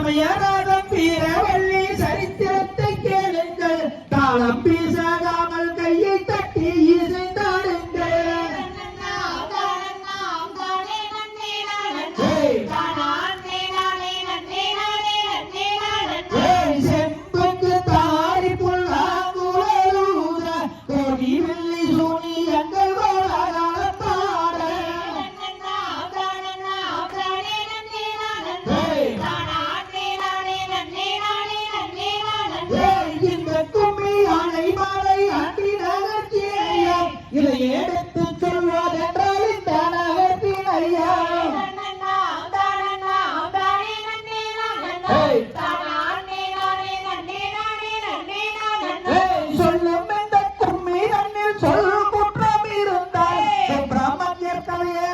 சமயநாதம் வீரவள்ளி சரித்திரத்தை கேளுங்கள் தாளம் பீசாகாமல் கையை தட்டி இசைந்தாடுங்கள் செம்புக்கு தாரி புல்லாங்குழலூர கோடி வெள்ளி சூனி எங்கள் பாட இந்த கும்மி ஆணை மாலை அன்றி நகர்த்தியா இதை எடுத்து சொல்வதென்றால் இந்த நகர்த்தினையா சொல்லும் இந்த கும்மி தன்னில் சொல் குற்றம் இருந்தால் சுப்பிரமணியர் தலையை